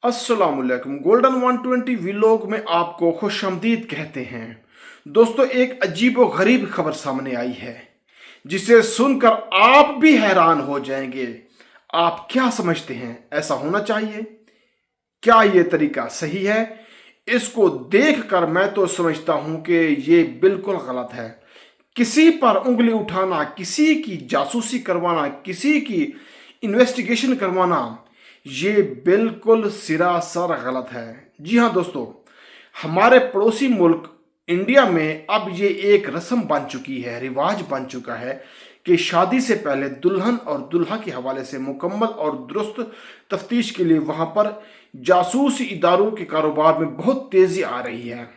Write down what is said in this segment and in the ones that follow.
अस्सलाम वालेकुम। Golden 120 vlog में आपको खुशामदीद कहते हैं। दोस्तों, एक अजीब व गरीब खबर सामने आई है जिसे सुनकर आप भी हैरान हो जाएंगे। आप क्या समझते हैं, ऐसा होना चाहिए? क्या ये तरीका सही है? इसको देखकर मैं तो समझता हूं कि ये बिल्कुल गलत है। किसी पर उंगली उठाना, किसी की जासूसी करवाना, किसी की इन्वेस्टिगेशन करवाना, ये बिल्कुल सिरासर गलत है। जी हाँ दोस्तों, हमारे पड़ोसी मुल्क इंडिया में अब ये एक रस्म बन चुकी है, रिवाज बन चुका है कि शादी से पहले दुल्हन और दुल्हा के हवाले से मुकम्मल और दुरुस्त तफ्तीश के लिए वहां पर जासूसी इदारों के कारोबार में बहुत तेजी आ रही है।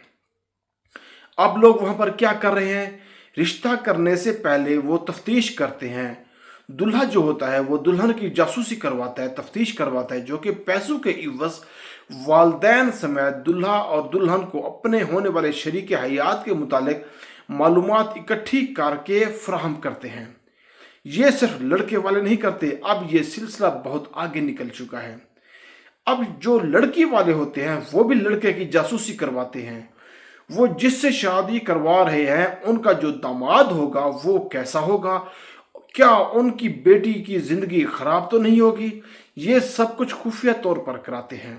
अब लोग वहां पर क्या कर रहे हैं, रिश्ता करने से पहले वो तफ्तीश करते हैं। दुल्हा जो होता है वो दुल्हन की जासूसी करवाता है, तफ्तीश करवाता है, जो कि पैसों के इवज़ वालदैन समेत दुल्हा और दुल्हन को अपने होने वाले शरीक हयात के मुतालिक मालूमात इकट्ठी करके फ्राहम करते हैं। ये सिर्फ लड़के वाले नहीं करते, अब ये सिलसिला बहुत आगे निकल चुका है। अब जो लड़की वाले होते हैं वो भी लड़के की जासूसी करवाते हैं। वो जिससे शादी करवा रहे हैं उनका जो दामाद होगा वो कैसा होगा, क्या उनकी बेटी की जिंदगी खराब तो नहीं होगी, ये सब कुछ खुफिया तौर पर कराते हैं।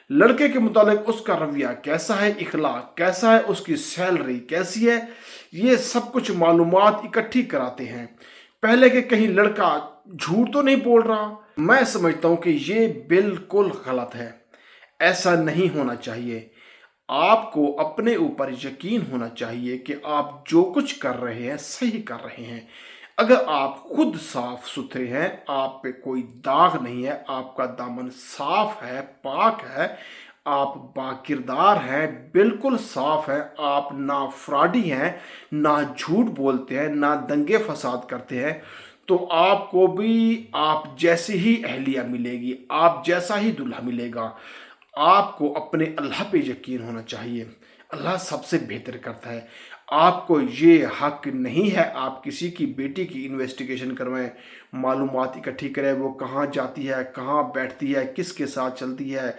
लड़के के मुतालिक उसका रवैया कैसा है, इखलाक कैसा है, उसकी सैलरी कैसी है, ये सब कुछ मालूमात इकट्ठी कराते हैं पहले कि कहीं लड़का झूठ तो नहीं बोल रहा। मैं समझता हूं कि ये बिल्कुल गलत है, ऐसा नहीं होना चाहिए। आपको अपने ऊपर यकीन होना चाहिए कि आप जो कुछ कर रहे हैं सही कर रहे हैं। अगर आप खुद साफ सुथरे हैं, आप पे कोई दाग नहीं है, आपका दामन साफ है, पाक है, आप बाकिरदार हैं, बिल्कुल साफ है, आप ना फ्रॉडी हैं, ना झूठ बोलते हैं, ना दंगे फसाद करते हैं, तो आपको भी आप जैसी ही अहलिया मिलेगी, आप जैसा ही दूल्हा मिलेगा। आपको अपने अल्लाह पे यकीन होना चाहिए। अल्लाह सबसे बेहतर करता है। आपको ये हक नहीं है आप किसी की बेटी की इन्वेस्टिगेशन करवाएं, मालूमात इकट्ठी करें, वो कहाँ जाती है, कहाँ बैठती है, किसके साथ चलती है,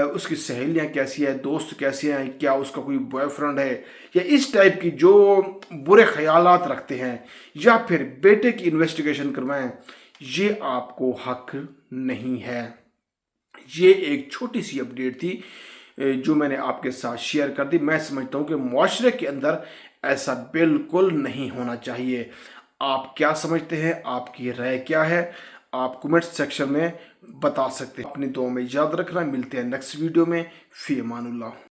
उसकी सहेलियाँ कैसी है, दोस्त कैसे हैं, क्या उसका कोई बॉयफ्रेंड है, या इस टाइप की जो बुरे ख्यालात रखते हैं, या फिर बेटे की इन्वेस्टिगेशन करवाएं। ये आपको हक नहीं है। ये एक छोटी सी अपडेट थी जो मैंने आपके साथ शेयर कर दी। मैं समझता हूँ कि मुआशरे के अंदर ऐसा बिल्कुल नहीं होना चाहिए। आप क्या समझते हैं, आपकी राय क्या है, आप कमेंट सेक्शन में बता सकते हैं। अपनी दुआ में याद रखना। मिलते हैं नेक्स्ट वीडियो में। फी अमानुल्लाह।